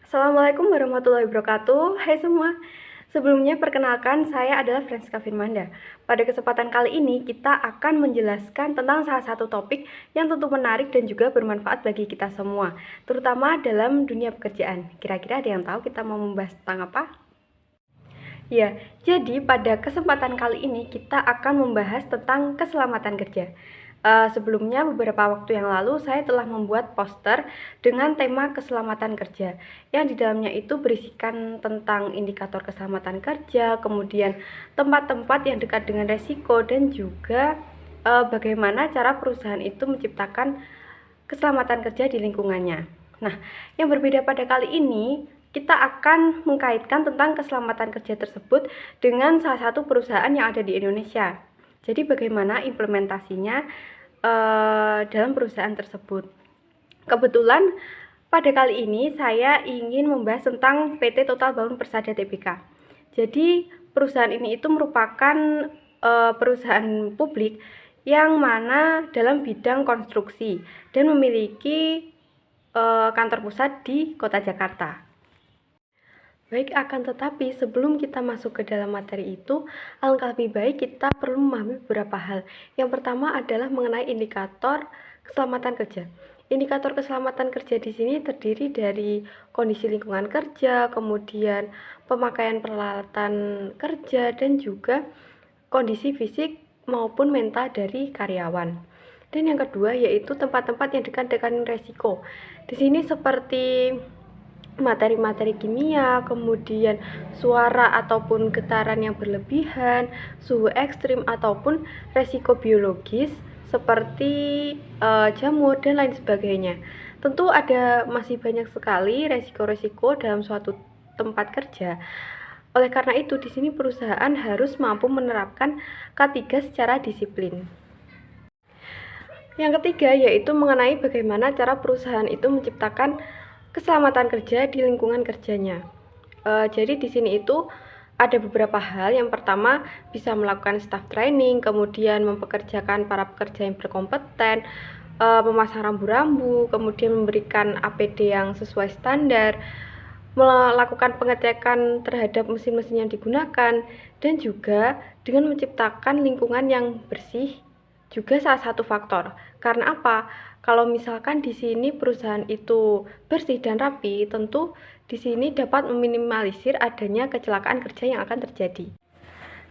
Assalamualaikum warahmatullahi wabarakatuh. Hai semua. Sebelumnya perkenalkan, saya adalah Francisca Firmanda. Pada kesempatan kali ini kita akan menjelaskan tentang salah satu topik yang tentu menarik dan juga bermanfaat bagi kita semua, terutama dalam dunia pekerjaan. Kira-kira ada yang tahu kita mau membahas tentang apa? Ya, jadi pada kesempatan kali ini kita akan membahas tentang keselamatan kerja. Sebelumnya beberapa waktu yang lalu saya telah membuat poster dengan tema keselamatan kerja yang di dalamnya itu berisikan tentang indikator keselamatan kerja, kemudian tempat-tempat yang dekat dengan resiko dan juga bagaimana cara perusahaan itu menciptakan keselamatan kerja di lingkungannya. Nah, yang berbeda pada kali ini kita akan mengkaitkan tentang keselamatan kerja tersebut dengan salah satu perusahaan yang ada di Indonesia. Jadi bagaimana implementasinya dalam perusahaan tersebut. Kebetulan pada kali ini saya ingin membahas tentang PT Total Bangun Persada Tbk. Jadi perusahaan ini itu merupakan perusahaan publik yang mana dalam bidang konstruksi dan memiliki kantor pusat di Kota Jakarta. Baik, akan tetapi sebelum kita masuk ke dalam materi itu, alangkah lebih baik kita perlu memahami beberapa hal. Yang pertama adalah mengenai indikator keselamatan kerja. Indikator keselamatan kerja di sini terdiri dari kondisi lingkungan kerja, kemudian pemakaian peralatan kerja, dan juga kondisi fisik maupun mental dari karyawan. Dan yang kedua yaitu tempat-tempat yang dekat dengan resiko. Di sini seperti materi-materi kimia, kemudian suara ataupun getaran yang berlebihan, suhu ekstrim ataupun resiko biologis seperti jamur dan lain sebagainya. Tentu ada masih banyak sekali resiko-resiko dalam suatu tempat kerja. Oleh karena itu, di sini perusahaan harus mampu menerapkan K3 secara disiplin. Yang ketiga yaitu mengenai bagaimana cara perusahaan itu menciptakan keselamatan kerja di lingkungan kerjanya. Jadi di sini itu ada beberapa hal. Yang pertama, bisa melakukan staff training, kemudian mempekerjakan para pekerja yang berkompeten, memasang rambu-rambu, kemudian memberikan APD yang sesuai standar, melakukan pengecekan terhadap mesin-mesin yang digunakan, dan juga dengan menciptakan lingkungan yang bersih juga salah satu faktor. Karena apa? Kalau misalkan di sini perusahaan itu bersih dan rapi, tentu di sini dapat meminimalisir adanya kecelakaan kerja yang akan terjadi.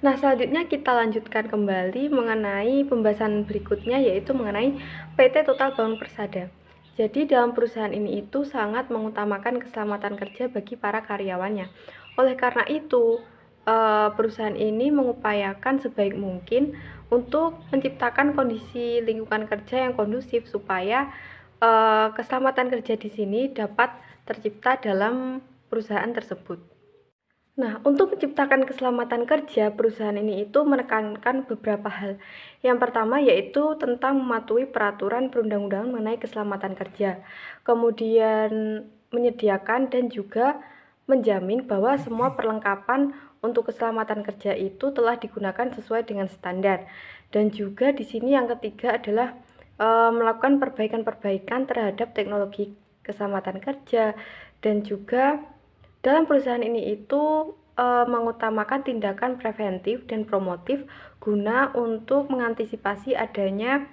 Nah, selanjutnya kita lanjutkan kembali mengenai pembahasan berikutnya, yaitu mengenai PT Total Bangun Persada. Jadi dalam perusahaan ini itu sangat mengutamakan keselamatan kerja bagi para karyawannya. Oleh karena itu, perusahaan ini mengupayakan sebaik mungkin untuk menciptakan kondisi lingkungan kerja yang kondusif supaya keselamatan kerja di sini dapat tercipta dalam perusahaan tersebut. Nah, untuk menciptakan keselamatan kerja, perusahaan ini itu menekankan beberapa hal. Yang pertama yaitu tentang mematuhi peraturan perundang-undangan mengenai keselamatan kerja. Kemudian menyediakan dan juga menjamin bahwa semua perlengkapan untuk keselamatan kerja itu telah digunakan sesuai dengan standar. Dan juga di sini yang ketiga adalah melakukan perbaikan-perbaikan terhadap teknologi keselamatan kerja, dan juga dalam perusahaan ini itu mengutamakan tindakan preventif dan promotif guna untuk mengantisipasi adanya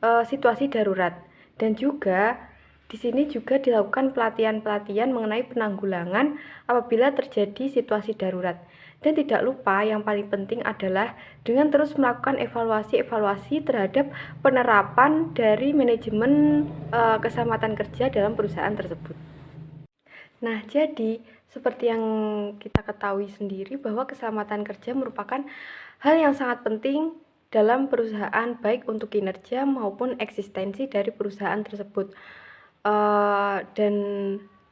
situasi darurat. Dan juga di sini juga dilakukan pelatihan-pelatihan mengenai penanggulangan apabila terjadi situasi darurat. Dan tidak lupa yang paling penting adalah dengan terus melakukan evaluasi-evaluasi terhadap penerapan dari manajemen keselamatan kerja dalam perusahaan tersebut. Nah, jadi seperti yang kita ketahui sendiri bahwa keselamatan kerja merupakan hal yang sangat penting dalam perusahaan, baik untuk kinerja maupun eksistensi dari perusahaan tersebut. Dan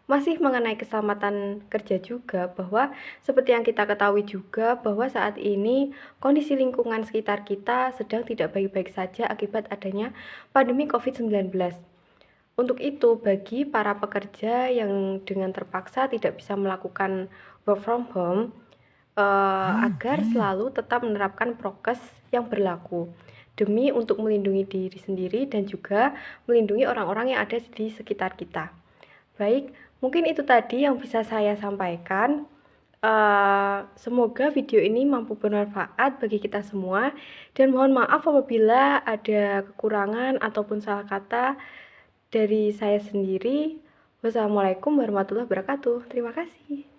masih mengenai keselamatan kerja juga, bahwa seperti yang kita ketahui juga bahwa saat ini kondisi lingkungan sekitar kita sedang tidak baik-baik saja akibat adanya pandemi COVID-19. Untuk itu, bagi para pekerja yang dengan terpaksa tidak bisa melakukan work from home, agar selalu tetap menerapkan prokes yang berlaku demi untuk melindungi diri sendiri dan juga melindungi orang-orang yang ada di sekitar kita. Baik, mungkin itu tadi yang bisa saya sampaikan. Semoga video ini mampu bermanfaat bagi kita semua, dan mohon maaf apabila ada kekurangan ataupun salah kata dari saya sendiri. Wassalamualaikum warahmatullahi wabarakatuh. Terima kasih.